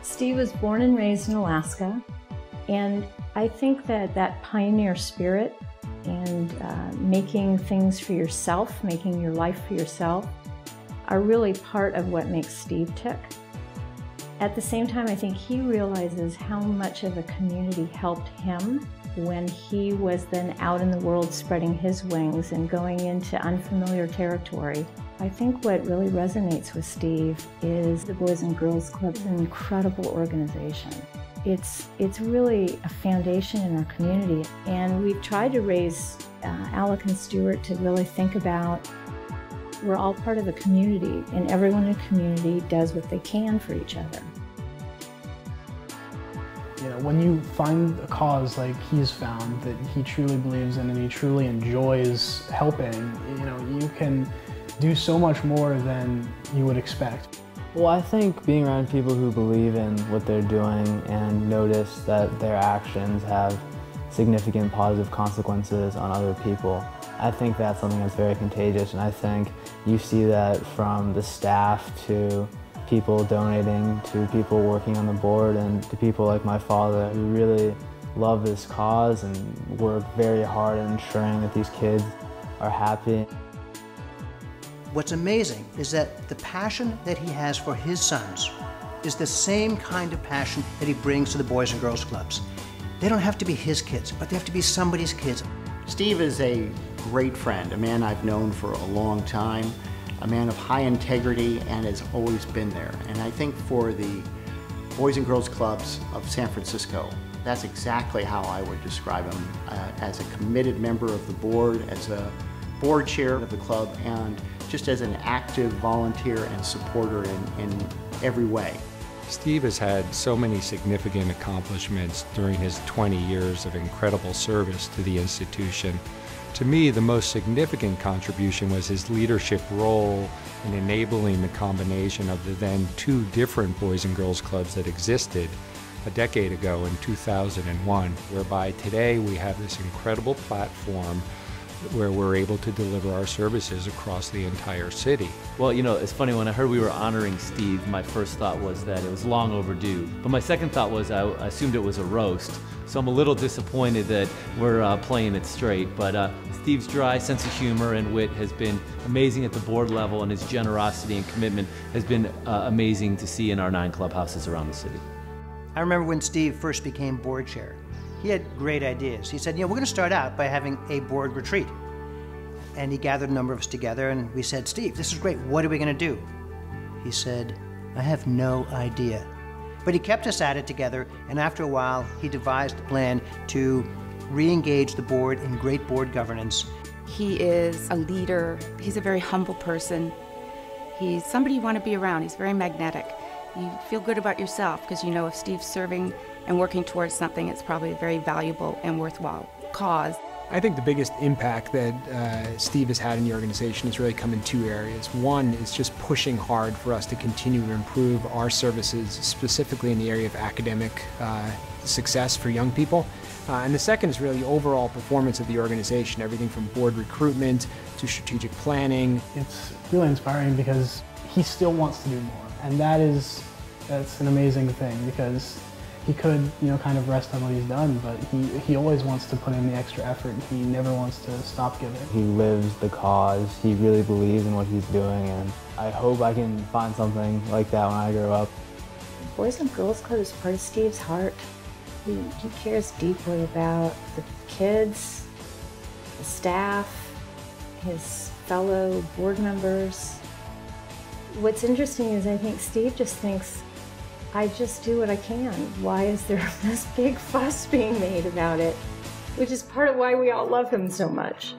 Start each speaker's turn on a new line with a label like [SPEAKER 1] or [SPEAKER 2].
[SPEAKER 1] Steve was born and raised in Alaska, and I think that that pioneer spirit and making things for yourself, making your life for yourself, are really part of what makes Steve tick. At the same time, I think he realizes how much of a community helped him when he was then out in the world spreading his wings and going into unfamiliar territory. I think what really resonates with Steve is the Boys and Girls Club is an incredible organization. It's really a foundation in our community, and we've tried to raise Alec and Stuart to really think about we're all part of a community, and everyone in the community does what they can for each other.
[SPEAKER 2] You know, when you find a cause like he's found that he truly believes in and he truly enjoys helping, you know, you can do so much more than you would expect.
[SPEAKER 3] Well, I think being around people who believe in what they're doing and notice that their actions have significant positive consequences on other people, I think that's something that's very contagious, and I think you see that from the staff to people donating, to people working on the board, and to people like my father who really love this cause and work very hard at ensuring that these kids are happy.
[SPEAKER 4] What's amazing is that the passion that he has for his sons is the same kind of passion that he brings to the Boys and Girls Clubs. They don't have to be his kids, but they have to be somebody's kids.
[SPEAKER 5] Steve is a great friend, a man I've known for a long time, a man of high integrity, and has always been there. And I think for the Boys and Girls Clubs of San Francisco, that's exactly how I would describe him, as a committed member of the board, as a board chair of the club, and just as an active volunteer and supporter in every way.
[SPEAKER 6] Steve has had so many significant accomplishments during his 20 years of incredible service to the institution. To me, the most significant contribution was his leadership role in enabling the combination of the then two different Boys and Girls Clubs that existed a decade ago in 2001, whereby today we have this incredible platform where we're able to deliver our services across the entire city.
[SPEAKER 7] Well, you know, it's funny, when I heard we were honoring Steve, my first thought was that it was long overdue. But my second thought was I assumed it was a roast. So I'm a little disappointed that we're playing it straight. But Steve's dry sense of humor and wit has been amazing at the board level, and his generosity and commitment has been amazing to see in our 9 clubhouses around the city.
[SPEAKER 4] I remember when Steve first became board chair. He had great ideas. He said, you know, we're going to start out by having a board retreat. And he gathered a number of us together, and we said, Steve, this is great. What are we going to do? He said, I have no idea. But he kept us at it together, and after a while, he devised a plan to re-engage the board in great board governance.
[SPEAKER 8] He is a leader. He's a very humble person. He's somebody you want to be around. He's very magnetic. You feel good about yourself because you know if Steve's serving and working towards something, it's probably a very valuable and worthwhile cause.
[SPEAKER 2] I think the biggest impact that Steve has had in the organization has really come in 2 areas. One is just pushing hard for us to continue to improve our services, specifically in the area of academic success for young people. And the second is really the overall performance of the organization, everything from board recruitment to strategic planning. It's really inspiring because he still wants to do more, and that's an amazing thing, because he could, you know, kind of rest on what he's done, but he always wants to put in the extra effort. He never wants to stop giving.
[SPEAKER 3] He lives the cause. He really believes in what he's doing, and I hope I can find something like that when I grow up.
[SPEAKER 1] Boys and Girls Club is part of Steve's heart. He cares deeply about the kids, the staff, his fellow board members. What's interesting is I think Steve just thinks, I just do what I can. Why is there this big fuss being made about it? Which is part of why we all love him so much.